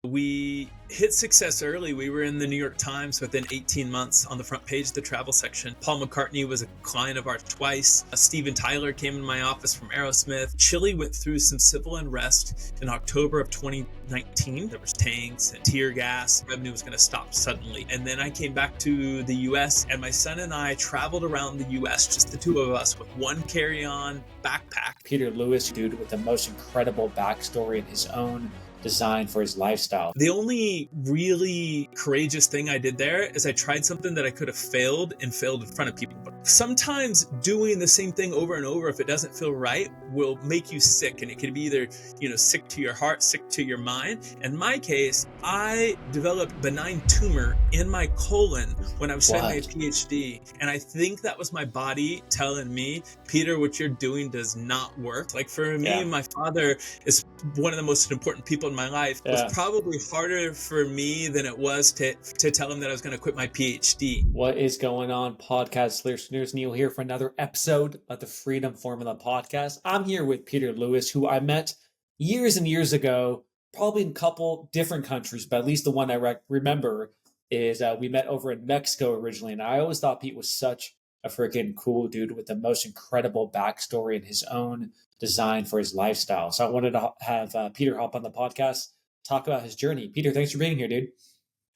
We hit success early. We were in the New York Times within 18 months on the front page, the travel section. Paul McCartney was a client of ours twice. Steven Tyler came in my office from Aerosmith. Chile went through some civil unrest in October of 2019. There was tanks and tear gas. Revenue was going to stop suddenly. And then I came back to the US, and my son and I traveled around the US, just the two of us, with one carry-on backpack. Peter Lewis, dude with the most incredible backstory in his own design for his lifestyle. The only really courageous thing I did there is I tried something that I could have failed in front of people. But sometimes doing the same thing over and over, if it doesn't feel right, will make you sick. And it can be either, sick to your heart, sick to your mind. In my case, I developed a benign tumor in my colon when I was studying my PhD. And I think that was my body telling me, Peter, what you're doing does not work. Like for me, my father is one of the most important people in my life. It was probably harder for me than it was to tell him that I was going to quit my PhD. What is going on, podcast listeners? Neil here for another episode of the Freedom Formula podcast. I'm here with Peter Lewis, who I met years and years ago, probably in a couple different countries, but at least the one I remember is we met over in Mexico originally. And I always thought Pete was such a freaking cool dude with the most incredible backstory in his own design for his lifestyle. So I wanted to have Peter hop on the podcast, talk about his journey. Peter, thanks for being here, dude.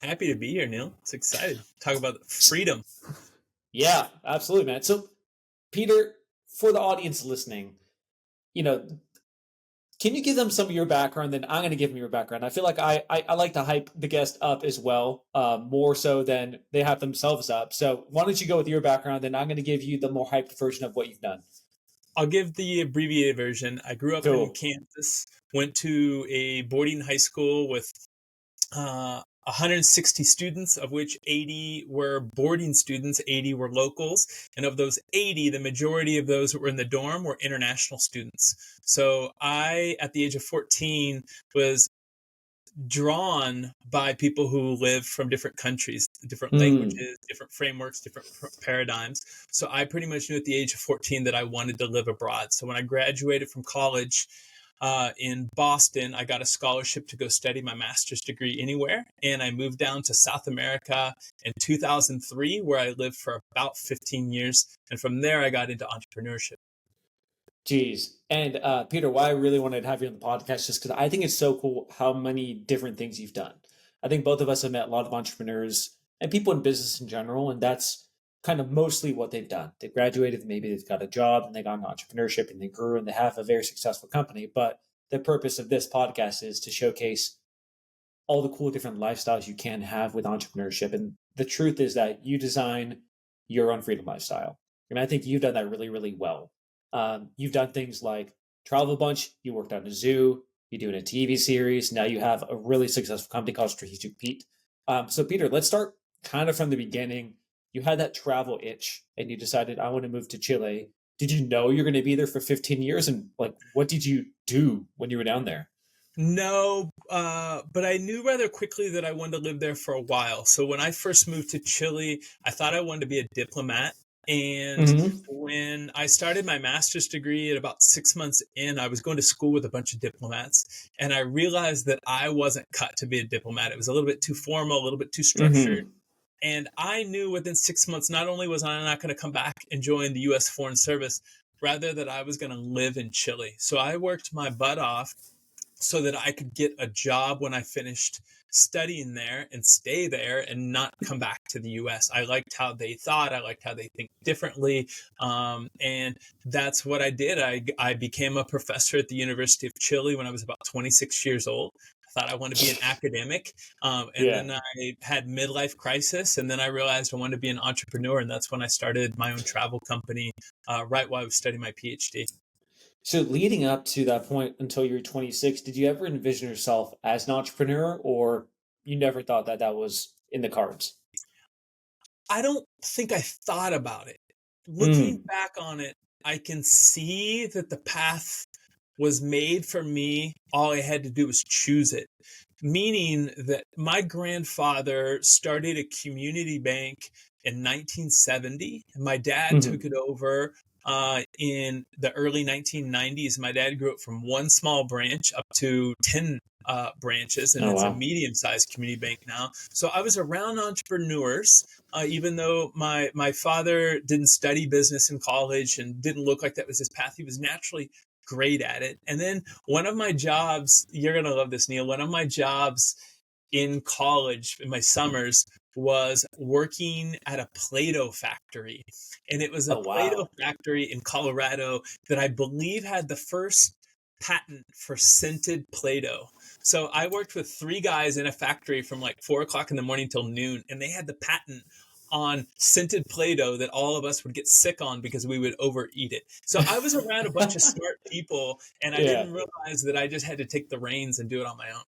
Happy to be here, Neil. It's excited. Talk about freedom. Yeah, absolutely, man. So, Peter, for the audience listening, can you give them some of your background? Then I'm going to give them your background. I feel like I like to hype the guest up as well, more so than they hype themselves up. So why don't you go with your background? Then I'm going to give you the more hyped version of what you've done. I'll give the abbreviated version. I grew up in Kansas, went to a boarding high school with 160 students, of which 80 were boarding students, 80 were locals. And of those 80, the majority of those that were in the dorm were international students. So I, at the age of 14, was drawn by people who live from different countries, different languages, different frameworks, different paradigms. So I pretty much knew at the age of 14 that I wanted to live abroad. So when I graduated from college in Boston, I got a scholarship to go study my master's degree anywhere. And I moved down to South America in 2003, where I lived for about 15 years. And from there, I got into entrepreneurship. Jeez. And Peter, why I really wanted to have you on the podcast, just because I think it's so cool how many different things you've done. I think both of us have met a lot of entrepreneurs and people in business in general, and that's kind of mostly what they've done. They graduated, maybe they've got a job, and they got into entrepreneurship, and they grew, and they have a very successful company. But the purpose of this podcast is to showcase all the cool different lifestyles you can have with entrepreneurship. And the truth is that you design your own freedom lifestyle. And I think you've done that really, really well. You've done things like travel a bunch. You worked on a zoo. You're doing a TV series. Now you have a really successful company called Strategic Pete. So Peter, let's start kind of from the beginning. You had that travel itch and you decided, I want to move to Chile. Did you know you're going to be there for 15 years? And what did you do when you were down there? No, but I knew rather quickly that I wanted to live there for a while. So when I first moved to Chile, I thought I wanted to be a diplomat. And when I started my master's degree at about 6 months in, I was going to school with a bunch of diplomats. And I realized that I wasn't cut to be a diplomat. It was a little bit too formal, a little bit too structured. And I knew within 6 months, not only was I not going to come back and join the U.S. Foreign Service, rather that I was going to live in Chile. So I worked my butt off so that I could get a job when I finished studying there and stay there and not come back to the US. I liked how they thought. I liked how they think differently. And that's what I did. I became a professor at the University of Chile when I was about 26 years old. I thought I wanted to be an academic. Then I had midlife crisis. And then I realized I wanted to be an entrepreneur. And that's when I started my own travel company right while I was studying my PhD. So leading up to that point until you were 26, did you ever envision yourself as an entrepreneur, or you never thought that that was in the cards? I don't think I thought about it. Looking back on it, I can see that the path was made for me. All I had to do was choose it. Meaning that my grandfather started a community bank in 1970. My dad took it over in the early 1990s. My dad grew up from one small branch up to 10 branches, and Oh, it's a wow. medium-sized community bank now. So I was around entrepreneurs, even though my father didn't study business in college and didn't look like that was his path. He was naturally great at it. And then one of my jobs, you're gonna love this, Neil. One of my jobs in college in my summers was working at a Play-Doh factory. And it was a Oh, Play-Doh wow. factory in Colorado that I believe had the first patent for scented Play-Doh. So I worked with three guys in a factory from like 4 o'clock in the morning till noon, and they had the patent on scented Play-Doh that all of us would get sick on because we would overeat it. So I was around a bunch of smart people, and I Yeah. didn't realize that I just had to take the reins and do it on my own.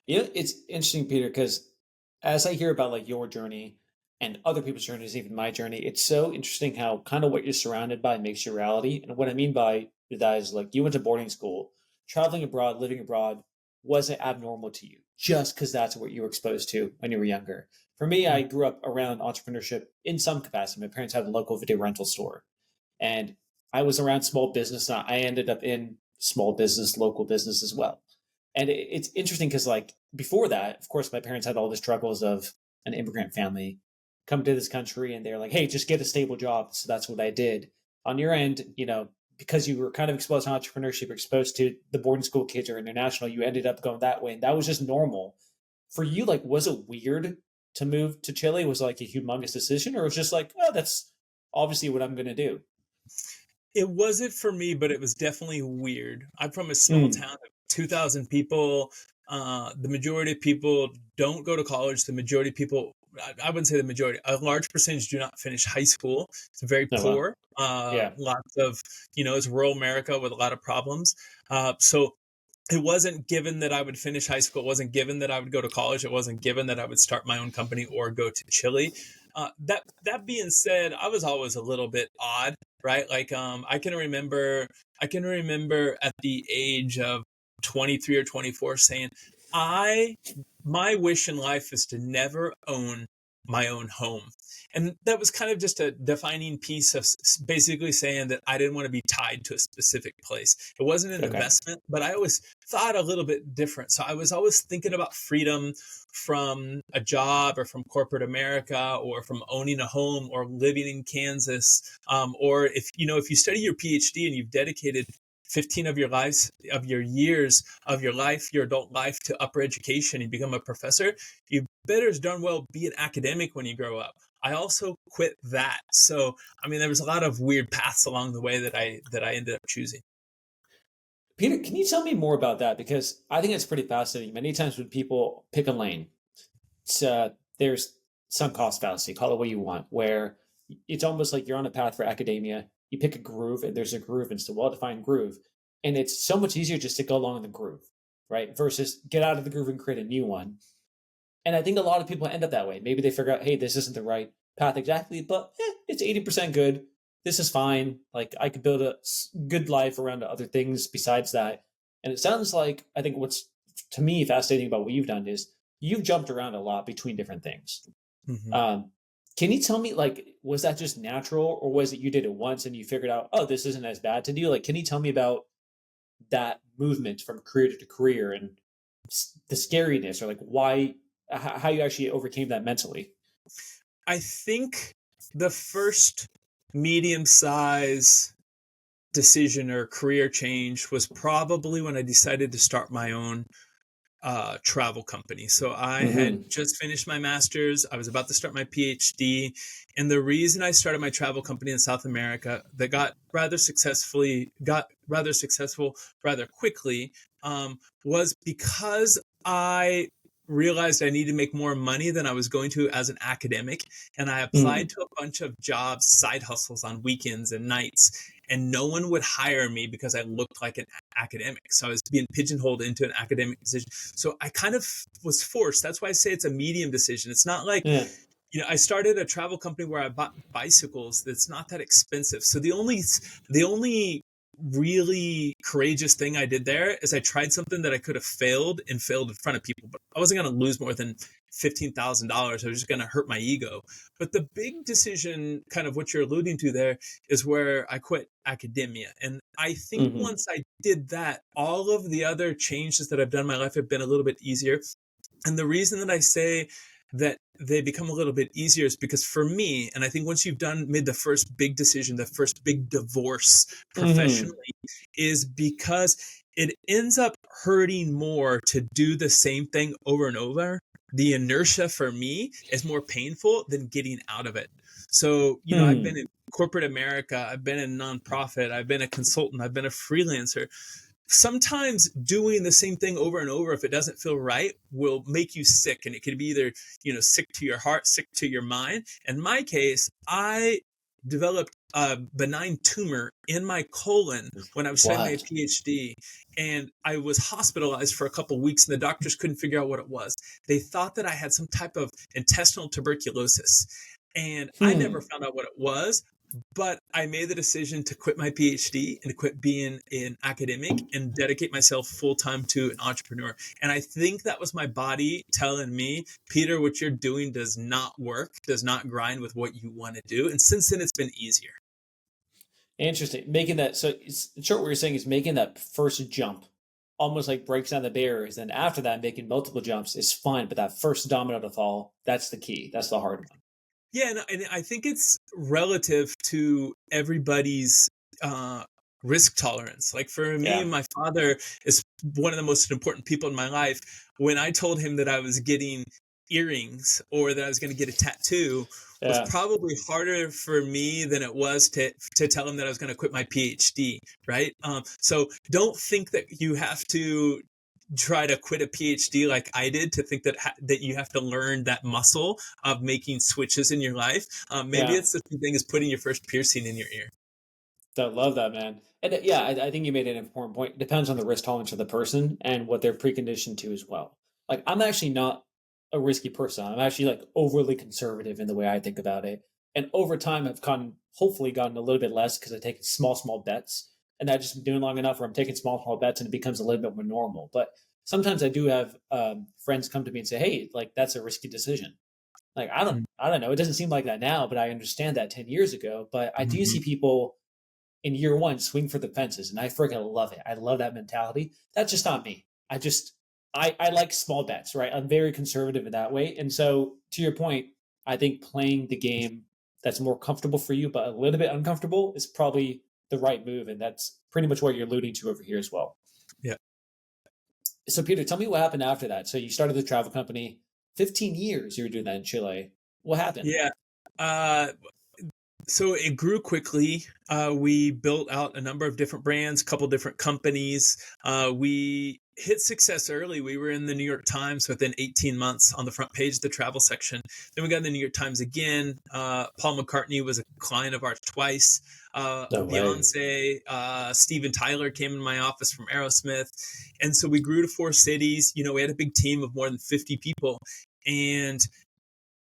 It's interesting, Peter, because as I hear about like your journey and other people's journeys, even my journey, it's so interesting how kind of what you're surrounded by makes your reality. And what I mean by that is like you went to boarding school, traveling abroad, living abroad wasn't abnormal to you just because that's what you were exposed to when you were younger. For me, I grew up around entrepreneurship in some capacity. My parents had a local video rental store, and I was around small business. And I ended up in small business, local business as well. And it's interesting because, like, before that, of course, my parents had all the struggles of an immigrant family come to this country and they're like, hey, just get a stable job. So that's what I did. On your end, because you were kind of exposed to entrepreneurship, exposed to the boarding school kids or international, you ended up going that way. And that was just normal. For you, like, was it weird to move to Chile? Was it like a humongous decision, or was it just like, oh, that's obviously what I'm going to do? It wasn't for me, but it was definitely weird. I'm from a small Mm. town of 2,000 people. The majority of people don't go to college. The majority of people, I wouldn't say the majority, a large percentage do not finish high school. It's very Oh, wow. poor. Yeah. Lots of, it's rural America with a lot of problems. So it wasn't given that I would finish high school. It wasn't given that I would go to college. It wasn't given that I would start my own company or go to Chile. That being said, I was always a little bit odd, right? Like I can remember at the age of 23 or 24 saying, I my wish in life is to never own my own home. And that was kind of just a defining piece of basically saying that I didn't want to be tied to a specific place. It wasn't an Okay. investment, but I always thought a little bit different. So I was always thinking about freedom from a job or from corporate America or from owning a home or living in Kansas. Or if you study your PhD and you've dedicated 15 of your years of your life, your adult life, to upper education, you become a professor, you better as darn well be an academic when you grow up. I also quit that. So, I mean, there was a lot of weird paths along the way that I ended up choosing. Peter, can you tell me more about that? Because I think it's pretty fascinating. Many times when people pick a lane, there's sunk cost fallacy, call it what you want, where it's almost like you're on a path for academia. You pick a groove, and there's a groove, and it's a well-defined groove, and it's so much easier just to go along the groove, right? Versus get out of the groove and create a new one. And I think a lot of people end up that way. Maybe they figure out, hey, this isn't the right path exactly, but it's 80% good. This is fine. Like I could build a good life around other things besides that. And it sounds like I think what's to me fascinating about what you've done is you've jumped around a lot between different things. Mm-hmm. Um, can you tell me, like, was that just natural, or was it you did it once and you figured out, oh, this isn't as bad to do? Like, can you tell me about that movement from career to career and the scariness, or like why, how you actually overcame that mentally? I think the first medium size decision or career change was probably when I decided to start my own travel company. So I had Mm-hmm. just finished my master's. I was about to start my PhD. And the reason I started my travel company in South America that got rather successful rather quickly, was because I realized I needed to make more money than I was going to as an academic. And I applied Mm. to a bunch of jobs, side hustles on weekends and nights, and no one would hire me because I looked like an academic. So I was being pigeonholed into an academic decision. So I kind of was forced. That's why I say it's a medium decision. It's not like, Yeah. I started a travel company where I bought bicycles. That's not that expensive. So the only really courageous thing I did there is I tried something that I could have failed and failed in front of people, but I wasn't going to lose more than $15,000. I was just going to hurt my ego. But the big decision, kind of what you're alluding to there, is where I quit academia. And I think once I did that, all of the other changes that I've done in my life have been a little bit easier. And the reason that I say that they become a little bit easier is because for me, and I think once you've made the first big decision, the first big divorce professionally, is because it ends up hurting more to do the same thing over and over. The inertia for me is more painful than getting out of it. So, I've been in corporate America, I've been in nonprofit, I've been a consultant, I've been a freelancer. Sometimes doing the same thing over and over, if it doesn't feel right, will make you sick. And it could be either, sick to your heart, sick to your mind. In my case, I developed a benign tumor in my colon when I was studying my PhD, and I was hospitalized for a couple of weeks, and the doctors couldn't figure out what it was. They thought that I had some type of intestinal tuberculosis, and I never found out what it was. But I made the decision to quit my PhD and to quit being an academic and dedicate myself full time to an entrepreneur. And I think that was my body telling me, Peter, what you're doing does not work, does not grind with what you want to do. And since then, it's been easier. Interesting. Making that, so it's in short, what you're saying is making that first jump almost like breaks down the barriers. Then after that, making multiple jumps is fine. But that first domino to fall, that's the key. That's the hard one. Yeah, and I think it's relative to everybody's risk tolerance. Like for me, my father is one of the most important people in my life. When I told him that I was getting earrings or that I was going to get a tattoo, was probably harder for me than it was to tell him that I was going to quit my PhD, right? So don't think that you have to try to quit a PhD like I did to think that you have to learn that muscle of making switches in your life. Maybe it's the same thing as putting your first piercing in your ear. I love that, man. And I think you made an important point. It depends on the risk tolerance of the person and what they're preconditioned to as well. Like I'm actually not a risky person. I'm actually like overly conservative in the way I think about it. And over time, I've hopefully gotten a little bit less because I take small bets. And I've just been doing long enough where I'm taking small bets and it becomes a little bit more normal. But sometimes I do have friends come to me and say, hey, like that's a risky decision. Like, I don't know. It doesn't seem like that now, but I understand that 10 years ago. But I do see people in year one swing for the fences, and I freaking love it. I love that mentality. That's just not me. I like small bets, right? I'm very conservative in that way. And so to your point, I think playing the game that's more comfortable for you, but a little bit uncomfortable is probably the right move. And that's pretty much what you're alluding to over here as well. Yeah. So Peter, tell me what happened after that. So you started the travel company, 15 years you were doing that in Chile. What happened? Yeah. So it grew quickly. We built out a number of different brands, a couple different companies. We hit success early. We were in the New York Times within 18 months on the front page of the travel section. Then we got in the New York Times again. Paul McCartney was a client of ours twice. Beyonce, Steven Tyler came in my office from Aerosmith. And so we grew to 4 cities. We had a big team of more than 50 people. And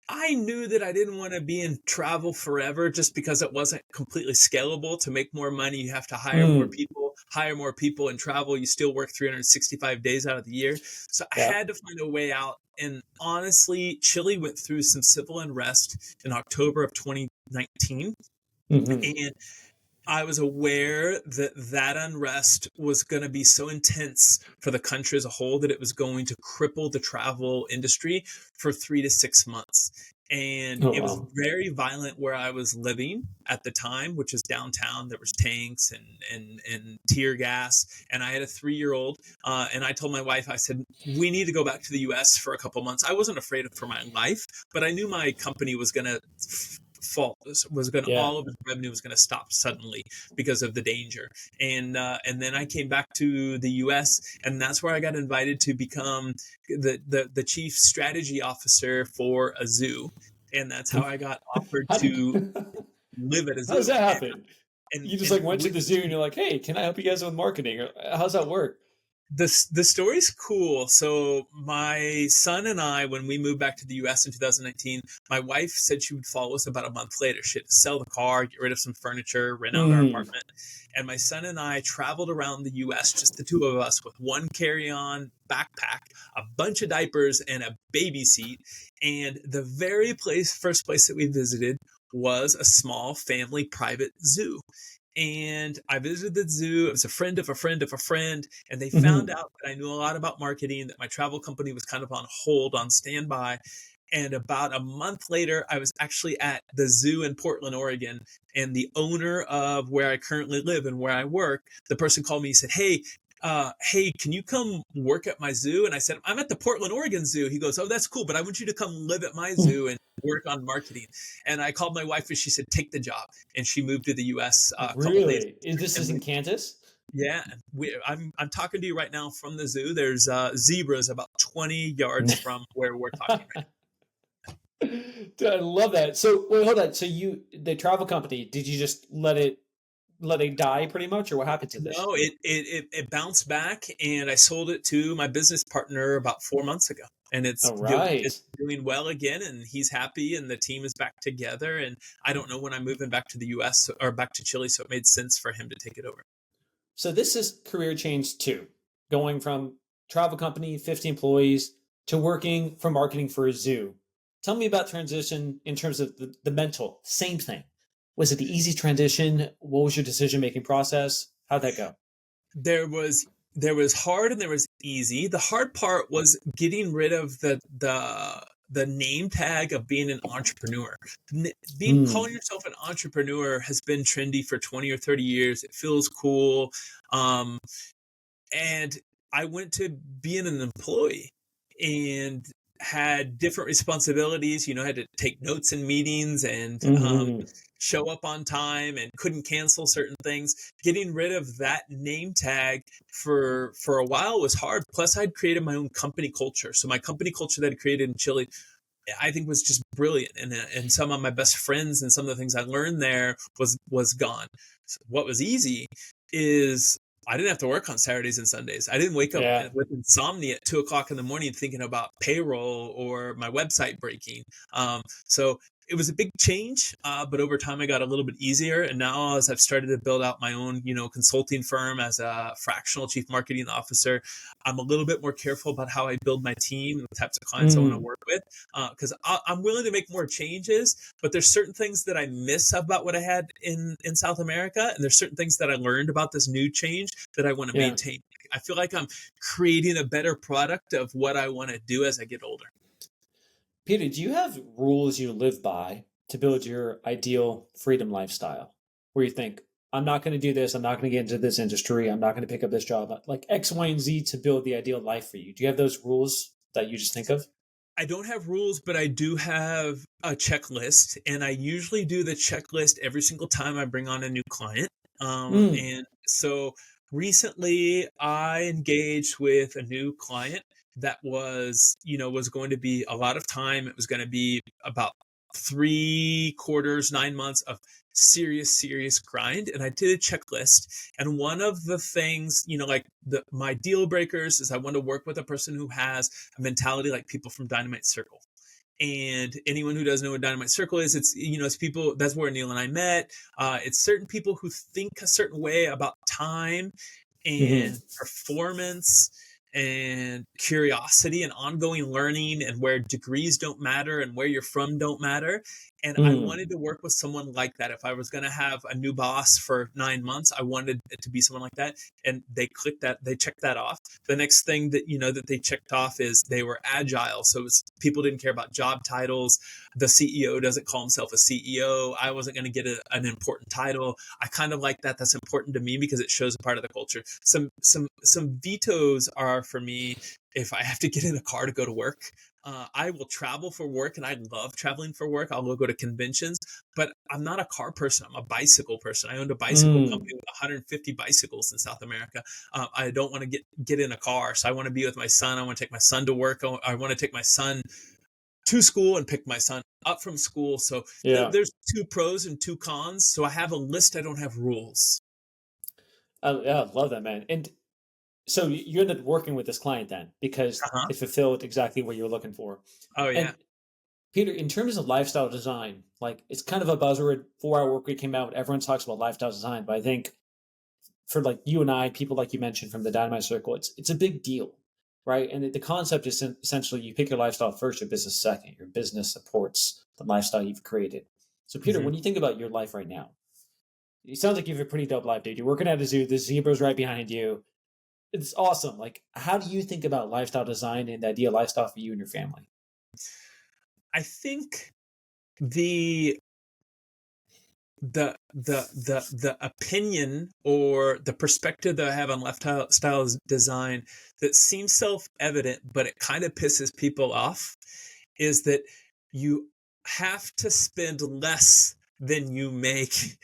I knew that I didn't want to be in travel forever just because it wasn't completely scalable. To make more money, you have to hire more people in travel. You still work 365 days out of the year. So I had to find a way out. And honestly, Chile went through some civil unrest in October of 2019. And I was aware that unrest was going to be so intense for the country as a whole that it was going to cripple the travel industry for 3 to 6 months. And it was very violent where I was living at the time, which is downtown. There was tanks and tear gas. And I had a 3-year-old. And I told my wife, I said, we need to go back to the U.S. for a couple months. I wasn't afraid for my life, but I knew my company was going to all of the revenue was going to stop suddenly because of the danger. And then I came back to the US, and that's where I got invited to become the chief strategy officer for a zoo. And that's how I got offered to live at a zoo. How does that happen? And you just went to the zoo and you're like, hey, can I help you guys with marketing? Or how's that work? The story's cool. So my son and I, when we moved back to the U.S. in 2019, my wife said she would follow us about a month later. She had to sell the car, get rid of some furniture, rent out our Mm. apartment. And my son and I traveled around the U.S., just the two of us, with one carry-on backpack, a bunch of diapers, and a baby seat. And the first place that we visited was a small family private zoo. And I visited the zoo. It was a friend of a friend of a friend, and they found Hmm. out that I knew a lot about marketing, that my travel company was kind of on hold, on standby. And about a month later, I was actually at the zoo in Portland, Oregon, and the owner of where I currently live and where I work, the person called me and said, hey, can you come work at my zoo? And I said, I'm at the Portland, Oregon Zoo. He goes, oh, that's cool, but I want you to come live at my zoo and work on marketing. And I called my wife and she said, take the job. And she moved to the U.S. A couple days Really? Is later. this And is in Kansas? yeah, I'm talking to you right now from the zoo. There's zebras about 20 yards from where we're talking right Dude, I love that. So wait, hold on. So the travel company, did you just let it die pretty much, or what happened to this? No, it bounced back, and I sold it to my business partner about 4 months ago, and All right. it's doing well again, and he's happy, and the team is back together. And I don't know when I'm moving back to the U.S. or back to Chile, so it made sense for him to take it over. So this is career change too, going from travel company, 50 employees, to working for marketing for a zoo. Tell me about transition in terms of the mental. Same thing. Was it the easy transition? What was your decision making process? How'd that go? There was there was hard and there was easy. The hard part was getting rid of the name tag of being an entrepreneur. Being Mm. calling yourself an entrepreneur has been trendy for 20 or 30 years. It feels cool. Um, and I went to being an employee and had different responsibilities. You know, I had to take notes in meetings and Hmm. show up on time and couldn't cancel certain things. Getting rid of that name tag for a while was hard. Plus, I'd created my own company culture. So my company culture that I created in Chile, I think was just brilliant, and some of my best friends and some of the things I learned there was gone. So what was easy is I didn't have to work on Saturdays and Sundays. I didn't wake up Yeah. with insomnia at 2 o'clock in the morning thinking about payroll or my website breaking. So it was a big change, but over time I got a little bit easier. And now, as I've started to build out my own, consulting firm as a fractional chief marketing officer, I'm a little bit more careful about how I build my team and the types of clients I want to Mm. work with, because I'm willing to make more changes, but there's certain things that I miss about what I had in South America, and there's certain things that I learned about this new change that I want to Yeah. maintain. I feel like I'm creating a better product of what I want to do as I get older. Peter, do you have rules you live by to build your ideal freedom lifestyle? Where you think, I'm not going to do this, I'm not going to get into this industry, I'm not going to pick up this job, like X, Y, and Z to build the ideal life for you. Do you have those rules that you just think of? I don't have rules, but I do have a checklist, and I usually do the checklist every single time I bring on a new client. Mm. And so recently, I engaged with a new client that was going to be a lot of time. It was going to be about 3 quarters, 9 months of serious, serious grind. And I did a checklist. And one of the things, like my deal breakers is I want to work with a person who has a mentality like people from Dynamite Circle. And anyone who doesn't know what Dynamite Circle is, it's people. That's where Neil and I met. It's certain people who think a certain way about time Hmm. and performance and curiosity and ongoing learning, and where degrees don't matter and where you're from don't matter. And I Mm. wanted to work with someone like that. If I was going to have a new boss for 9 months, I wanted it to be someone like that. And they checked that off. The next thing that they checked off is they were agile. So people didn't care about job titles. The CEO doesn't call himself a CEO. I wasn't going to get an important title. I kind of like that. That's important to me because it shows a part of the culture. Some vetoes are for me if I have to get in a car to go to work. I will travel for work, and I love traveling for work. I'll go to conventions, but I'm not a car person. I'm a bicycle person. I owned a bicycle Mm. company with 150 bicycles in South America. I don't want to get in a car, so I want to be with my son. I want to take my son to work. I want to take my son to school and pick my son up from school. So Yeah. there's two pros and two cons. So I have a list. I don't have rules. Yeah, I love that, man. And So you ended up working with this client then because Uh-huh. it fulfilled exactly what you were looking for. Oh yeah. And Peter, in terms of lifestyle design, like it's kind of a buzzword. 4 Hour Workweek came out. Everyone talks about lifestyle design, but I think for like you and I, people like you mentioned from the Dynamite Circle, it's a big deal, right? And the concept is essentially you pick your lifestyle first, your business second. Your business supports the lifestyle you've created. So, Peter, Hmm. when you think about your life right now, it sounds like you have a pretty dope life, dude. You're working at a zoo. The zebra's right behind you. It's awesome. Like, how do you think about lifestyle design and the ideal lifestyle for you and your family? I think the the opinion or the perspective that I have on lifestyle design that seems self-evident, but it kind of pisses people off, is that you have to spend less than you make,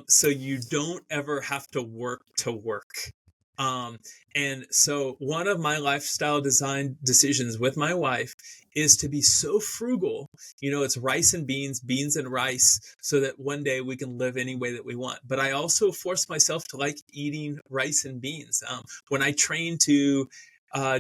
so you don't ever have to work to work. Um, and so one of my lifestyle design decisions with my wife is to be so frugal. It's rice and beans, beans and rice, so that one day we can live any way that we want. But I also force myself to like eating rice and beans. When I train to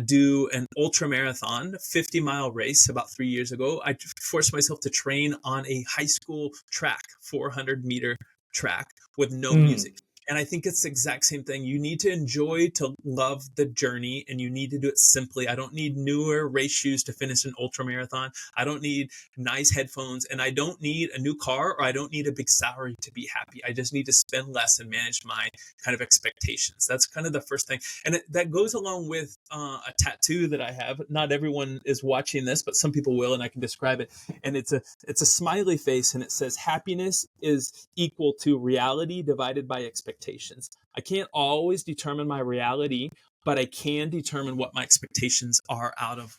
do an ultra marathon 50-mile race about 3 years ago, I forced myself to train on a high school track, 400-meter track with no Mm, music. And I think it's the exact same thing. You need to enjoy to love the journey, and you need to do it simply. I don't need newer race shoes to finish an ultra marathon. I don't need nice headphones, and I don't need a new car, or I don't need a big salary to be happy. I just need to spend less and manage my kind of expectations. That's kind of the first thing. And that goes along with a tattoo that I have. Not everyone is watching this, but some people will, and I can describe it. And it's a smiley face, and it says happiness is equal to reality divided by expectations. I can't always determine my reality, but I can determine what my expectations are out of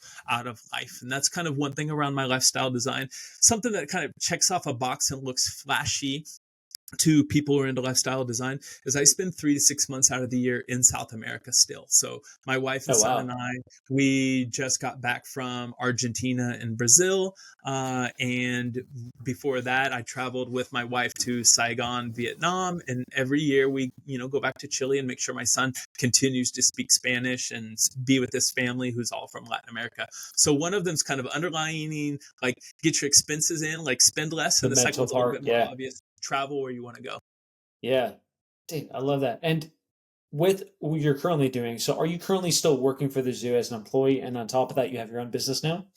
life. And that's kind of one thing around my lifestyle design. Something that kind of checks off a box and looks flashy to people who are into lifestyle design is I spend 3 to 6 months out of the year in South America still. So my wife and oh, son and wow. I, we just got back from Argentina and Brazil. And before that, I traveled with my wife to Saigon, Vietnam. And every year we, go back to Chile and make sure my son continues to speak Spanish and be with his family who's all from Latin America. So one of them's kind of underlining, like get your expenses in, like spend less. The And the second mental one's a little part. bit more Yeah. obvious, travel where you want to go. Yeah. Dude, I love that. And with what you're currently doing, so are you currently still working for the zoo as an employee? And on top of that, you have your own business now?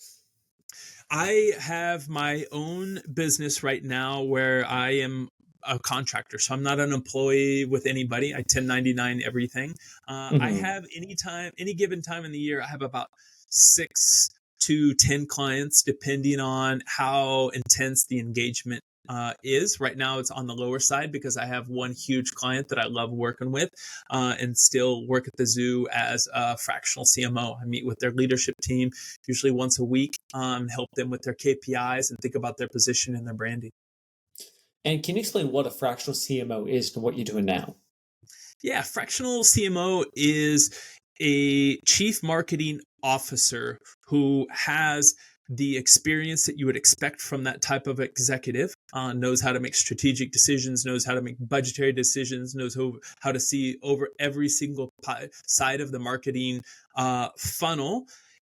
I have my own business right now where I am a contractor. So I'm not an employee with anybody. I 1099 everything. I Hmm. have any given time in the year, I have about 6 to 10 clients, depending on how intense the engagement is. Right now, it's on the lower side because I have one huge client that I love working with, and still work at the zoo as a fractional CMO. I meet with their leadership team usually once a week, help them with their KPIs and think about their position and their branding. And can you explain what a fractional CMO is and what you're doing now? Yeah, fractional CMO is a chief marketing officer who has the experience that you would expect from that type of executive, knows how to make strategic decisions, knows how to make budgetary decisions, knows how to see over every single side of the marketing funnel.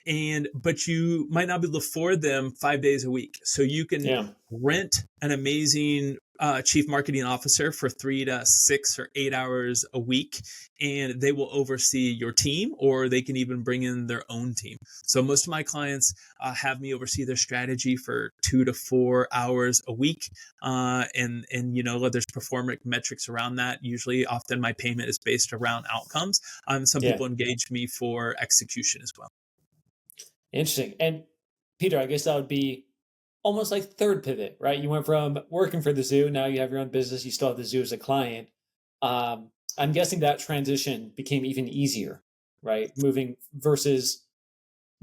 But you might not be able to afford them 5 days a week. So you can Yeah. rent an amazing chief marketing officer for 3 to 6 or 8 hours a week, and they will oversee your team, or they can even bring in their own team. So most of my clients have me oversee their strategy for 2 to 4 hours a week, and there's performance metrics around that. Usually, often my payment is based around outcomes. Some Yeah. people engage me for execution as well. Interesting. And Peter, I guess that would be almost like third pivot, right? You went from working for the zoo, now you have your own business, you still have the zoo as a client. I'm guessing that transition became even easier, right? Moving versus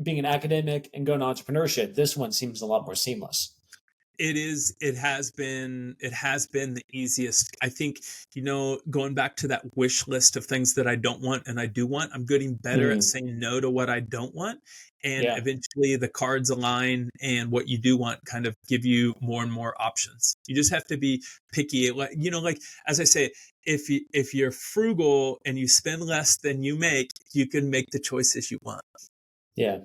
being an academic and going to entrepreneurship. This one seems a lot more seamless. It has been the easiest. I think, going back to that wish list of things that I don't want and I do want, I'm getting better at Mm, saying no to what I don't want. And yeah. eventually the cards align and what you do want kind of give you more and more options. You just have to be picky. Like as I say, if you're frugal and you spend less than you make, you can make the choices you want. Yeah.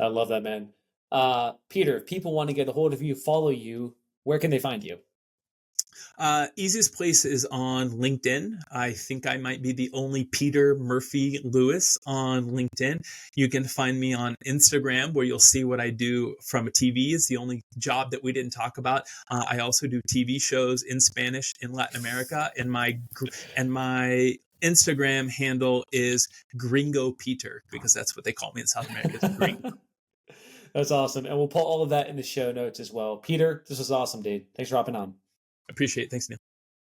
I love that, man. Peter, if people want to get a hold of you, follow you, where can they find you? Easiest place is on LinkedIn. I think I might be the only Peter Murphy Lewis on LinkedIn. You can find me on Instagram, where you'll see what I do from a TV. Is the only job that we didn't talk about. I also do TV shows in Spanish in Latin America, and my Instagram handle is Gringo Peter, because that's what they call me in South America. Is Gringo. That's awesome. And we'll put all of that in the show notes as well. Peter, this was awesome, dude. Thanks for hopping on. Appreciate it. Thanks, Neil.